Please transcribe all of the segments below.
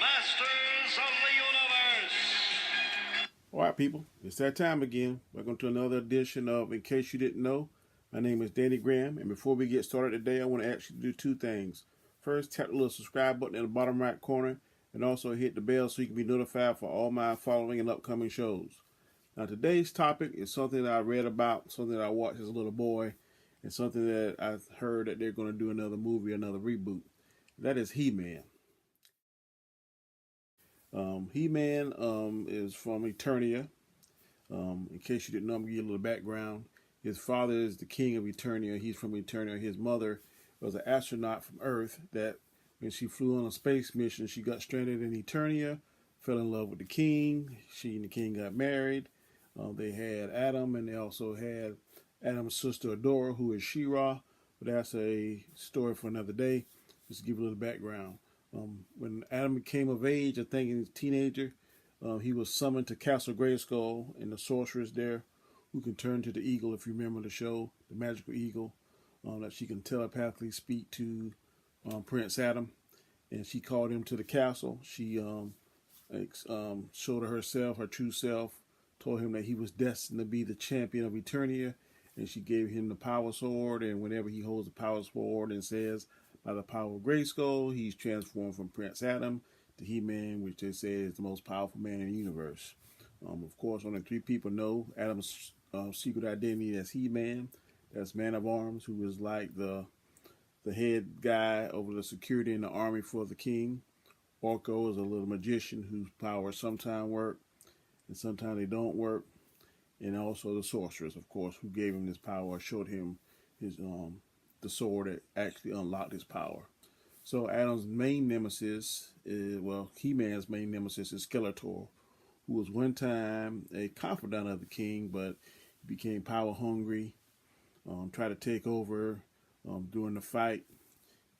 Masters of the Universe. All right, people, it's that time again. Welcome to another edition of In Case You Didn't Know. My name is Danny Graham, and before we get started today, I want to ask you to do two things. First, tap the little subscribe button in the bottom right corner, and also hit the bell so you can be notified for all my following and upcoming shows. Now, today's topic is something that I read about, something that I watched as a little boy, and something that I've heard that they're going to do another movie, another reboot. That is He-Man. He-Man is from Eternia. In case you didn't know, I'm going to give you a little background. His father is the king of Eternia. He's from Eternia. His mother was an astronaut from Earth that when she flew on a space mission, she got stranded in Eternia, fell in love with the king. She and the king got married. They had Adam, and they also had Adam's sister Adora, who is She-Ra. But that's a story for another day. Just to give you a little background. When Adam became of age, I think he was a teenager, he was summoned to Castle Grayskull, and the sorceress there, who can turn to the eagle, if you remember the show, the magical eagle, that she can telepathically speak to Prince Adam, and she called him to the castle. She showed her herself, her true self, told him that he was destined to be the champion of Eternia, and she gave him the power sword, and whenever he holds the power sword and says, by the power of Grayskull, he's transformed from Prince Adam to He-Man, which they say is the most powerful man in the universe. Of course, only three people know Adam's secret identity as He-Man. That's Man of Arms, who is like the head guy over the security in the army for the king. Orko is a little magician whose powers sometimes work and sometimes they don't work. And also the sorceress, of course, who gave him this power, showed him his the sword that actually unlocked his power. So Adam's main nemesis is, well, He-Man's main nemesis is Skeletor, who was one time a confidant of the king, but became power hungry, tried to take over during the fight.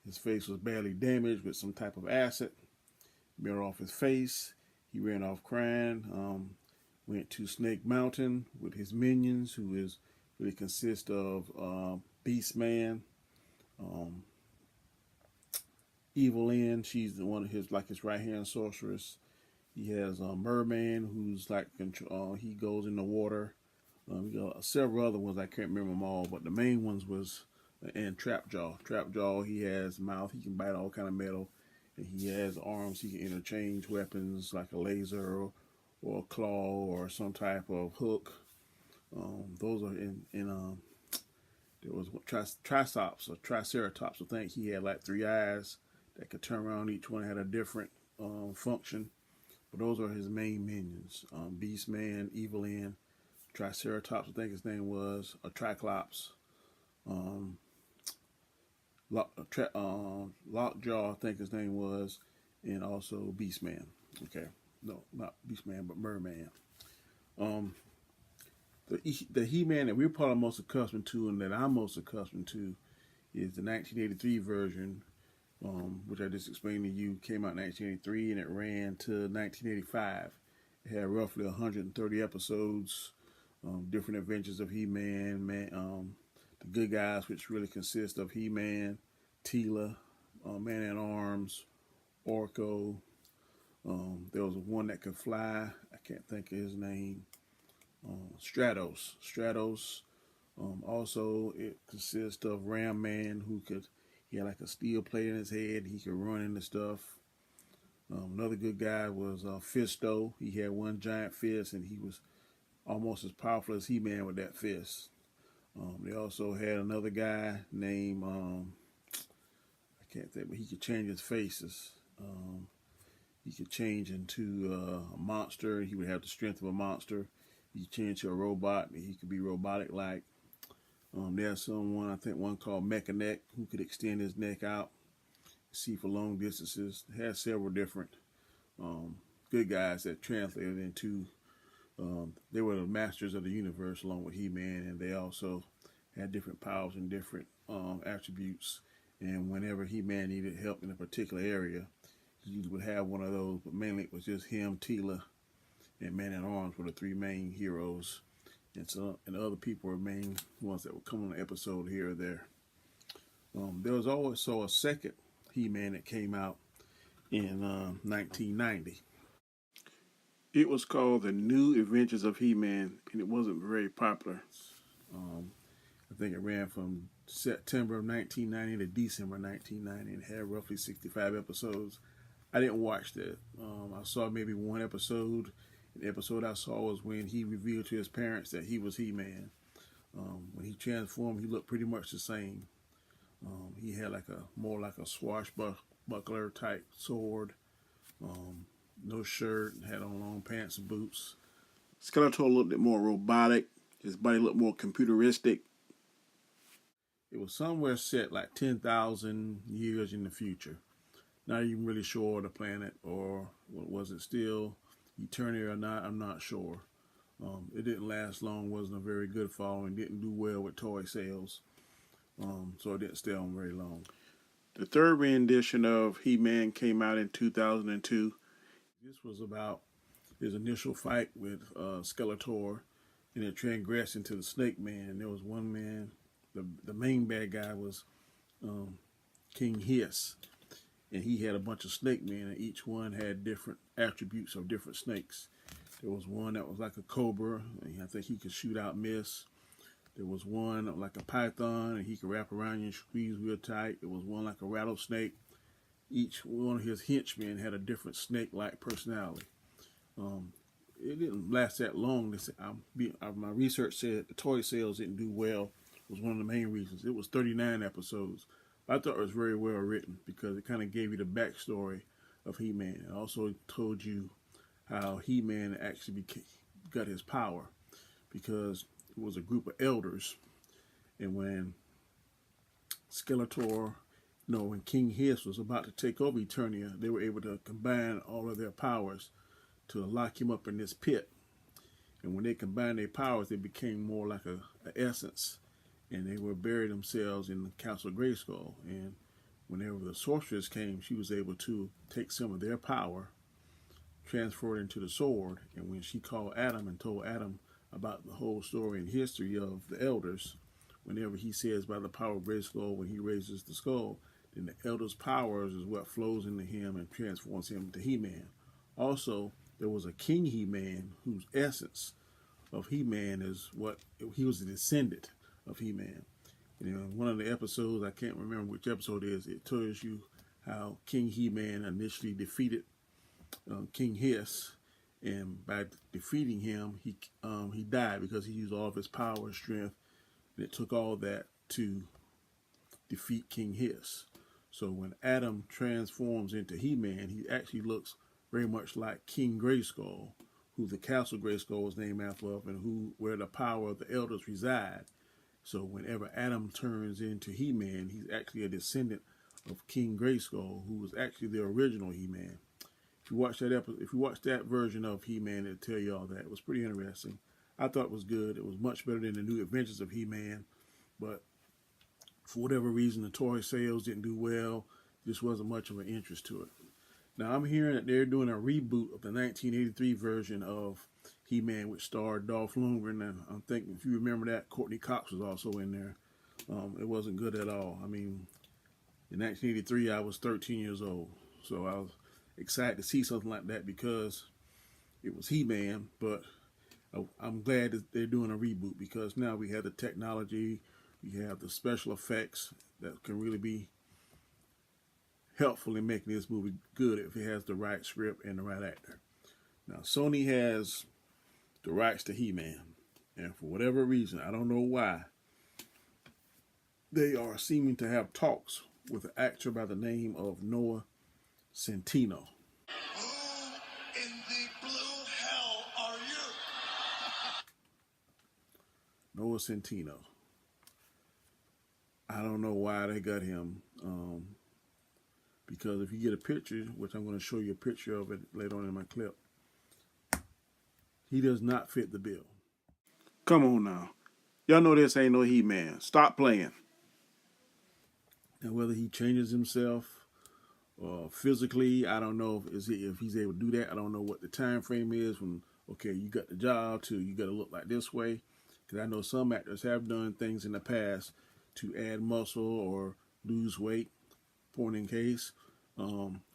His face was badly damaged with some type of acid. Mirror off his face. He ran off crying. Went to Snake Mountain with his minions, who is really consist of Beastman, Evil Lynn. She's the one of his right hand sorceress. He has Merman, who's like he goes in the water. We got several other ones, I can't remember them all, but the main ones was and Trapjaw. Trapjaw, he has mouth, he can bite all kind of metal, and he has arms. He can interchange weapons like a laser or a claw or some type of hook. Those are in there was Triceratops or Triceratops. I think he had like three eyes that could turn around. Each one had a different function. But those are his main minions. Beastman, Evil Lynn, Triceratops, I think his name was, or Triclops. Lockjaw, I think his name was, and also Beastman. Okay, no, not Beastman, but Merman. The He-Man that we're probably most accustomed to, and that I'm most accustomed to, is the 1983 version, which I just explained to you. Came out in 1983 and it ran to 1985. It had roughly 130 episodes, different adventures of He-Man, the good guys, which really consist of He-Man, Teela, Man-at-Arms, Orko. There was one that could fly. I can't think of his name. Stratos. Also, it consists of Ram Man, he had like a steel plate in his head. He could run into stuff. Another good guy was Fisto. He had one giant fist, and he was almost as powerful as He-Man with that fist. They also had another guy named I can't think, but he could change his faces. He could change into a monster. He would have the strength of a monster. He could change to a robot. He could be robotic like. There's someone, I think one called Mechaneck, who could extend his neck out, see for long distances. It has several different good guys that translated into, they were the masters of the universe along with He-Man, and they also had different powers and different attributes. And whenever He-Man needed help in a particular area, he would have one of those, but mainly it was just him, Teela, and Man-at-Arms were the three main heroes. And other people were main ones that would come on an episode here or there. There was also a second He-Man that came out in 1990. It was called The New Adventures of He-Man, and it wasn't very popular. I think it ran from September of 1990 to December 1990 and had roughly 65 episodes. I didn't watch that. I saw maybe one episode. The episode I saw was when he revealed to his parents that he was He-Man. When he transformed, he looked pretty much the same. He had more like a swashbuckler type sword. No shirt, had on long pants and boots. Skeletor looked more robotic. His body looked more computeristic. It was somewhere set like 10,000 years in the future. Not even really sure of the planet, or was it still Eternia or not, I'm not sure. It didn't last long, wasn't a very good following, didn't do well with toy sales, so it didn't stay on very long. The third rendition of He-Man came out in 2002. This was about his initial fight with Skeletor, and it transgressed into the Snake Man. There was one man, the main bad guy was King Hiss, and he had a bunch of snake men, and each one had different attributes of different snakes. There was one that was like a cobra, and I think he could shoot out mist. There was one like a python, and he could wrap around you and squeeze real tight. There was one like a rattlesnake. Each one of his henchmen had a different snake-like personality. It didn't last that long. My research said the toy sales didn't do well. Was one of the main reasons. It was 39 episodes. I thought it was very well written because it kind of gave you the backstory of He-Man. It also told you how He-Man actually got his power, because it was a group of elders, and when when King Hiss was about to take over Eternia, they were able to combine all of their powers to lock him up in this pit. And when they combined their powers, they became more like an essence, and they were buried themselves in the Castle Grayskull. And whenever the sorceress came, she was able to take some of their power, transfer it into the sword. And when she called Adam and told Adam about the whole story and history of the elders, whenever he says by the power of Grayskull, when he raises the skull, then the elders' powers is what flows into him and transforms him into He-Man. Also, there was a King He-Man whose essence of He-Man is what he was a descendant of He-Man. And one of the episodes, I can't remember which episode it is, it tells you how King He-Man initially defeated King Hiss, and by defeating him, he died because he used all of his power and strength, and it took all that to defeat King Hiss. So when Adam transforms into He-Man, he actually looks very much like King Grayskull, who the Castle Grayskull was named after, and where the power of the elders reside. So whenever Adam turns into He-Man, he's actually a descendant of King Grayskull, who was actually the original He-Man. If you watch that version of He-Man, it'll tell you all that. It was pretty interesting. I thought it was good. It was much better than the New Adventures of He-Man, but for whatever reason, the toy sales didn't do well. Just wasn't much of an interest to it. Now, I'm hearing that they're doing a reboot of the 1983 version of He-Man, which starred Dolph Lundgren, and I'm thinking, if you remember that, Courtney Cox was also in there. It wasn't good at all. I mean, in 1983, I was 13 years old, so I was excited to see something like that because it was He-Man, but I'm glad that they're doing a reboot, because now we have the technology, we have the special effects that can really be helpful in making this movie good if it has the right script and the right actor. Now, Sony has the rights to He-Man, and for whatever reason, I don't know why, they are seeming to have talks with an actor by the name of Noah Centineo. Who in the blue hell are you? Noah Centineo. I don't know why they got him, because if you get a picture, which I'm going to show you a picture of it later on in my clip, he does not fit the bill. Come on now. Y'all know this ain't no He-Man. Stop playing. Now, whether he changes himself physically, I don't know if he's able to do that. I don't know what the time frame is from, okay, you got the job to you got to look like this way. Because I know some actors have done things in the past to add muscle or lose weight, point in case.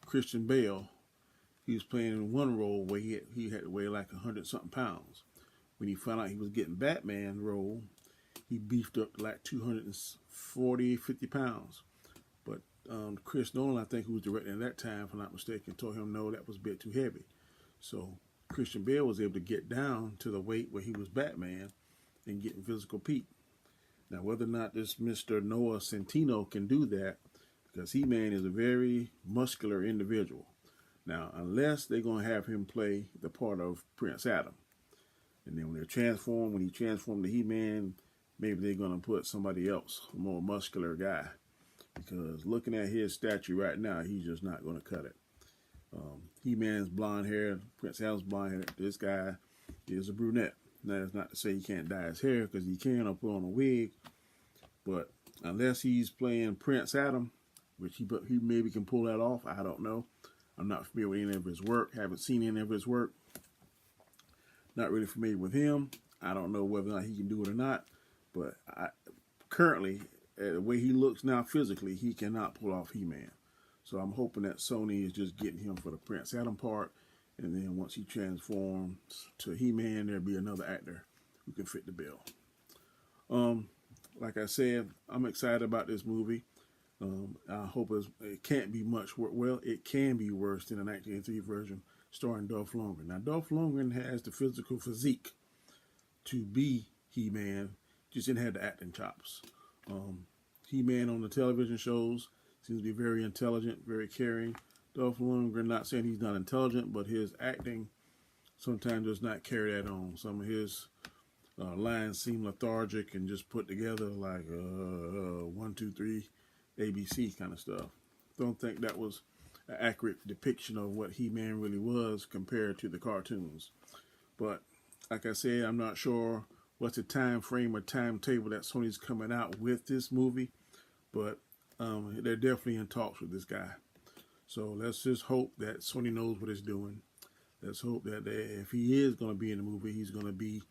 Christian Bale. He was playing in one role where he had to weigh like 100-something pounds. When he found out he was getting Batman role, he beefed up to like 240, 50 pounds. But Chris Nolan, I think, who was directing at that time, if I'm not mistaken, told him no, that was a bit too heavy. So Christian Bale was able to get down to the weight where he was Batman and get in physical peak. Now, whether or not this Mr. Noah Centineo can do that, because He-Man is a very muscular individual. Now, unless they're going to have him play the part of Prince Adam. And then when he transformed to He-Man, maybe they're going to put somebody else, a more muscular guy. Because looking at his stature right now, he's just not going to cut it. He-Man's blonde hair, Prince Adam's blonde hair. This guy is a brunette. Now, that's not to say he can't dye his hair, because he can, or put on a wig. But unless he's playing Prince Adam, which he maybe can pull that off, I don't know. I'm not familiar with any of his work. Haven't seen any of his work. Not really familiar with him. I don't know whether or not he can do it or not. But currently, the way he looks now physically, he cannot pull off He-Man. So I'm hoping that Sony is just getting him for the Prince Adam part. And then once he transforms to He-Man, there'll be another actor who can fit the bill. Like I said, I'm excited about this movie. I hope it can't be much worse. Well, it can be worse than the 1983 version starring Dolph Lundgren. Now, Dolph Lundgren has the physical physique to be He-Man, just didn't have the acting chops. He-Man on the television shows seems to be very intelligent, very caring. Dolph Lundgren, not saying he's not intelligent, but his acting sometimes does not carry that on. Some of his lines seem lethargic and just put together like 1, 2, 3, ABC kind of stuff. Don't think that was an accurate depiction of what He-Man really was compared to the cartoons. But like I said, I'm not sure what's the time frame or timetable that Sony's coming out with this movie, but they're definitely in talks with this guy. So let's just hope that Sony knows what it's doing. Let's hope that if he is going to be in the movie, he's going to be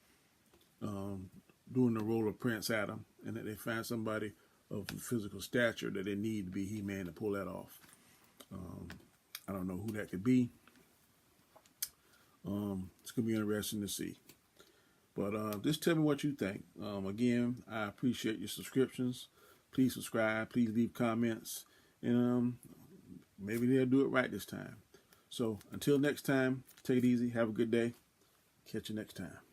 doing the role of Prince Adam, and that they find somebody of physical stature that they need to be He-Man to pull that off. I don't know who that could be. It's going to be interesting to see. But just tell me what you think. Again, I appreciate your subscriptions. Please subscribe. Please leave comments. And maybe they'll do it right this time. So until next time, take it easy. Have a good day. Catch you next time.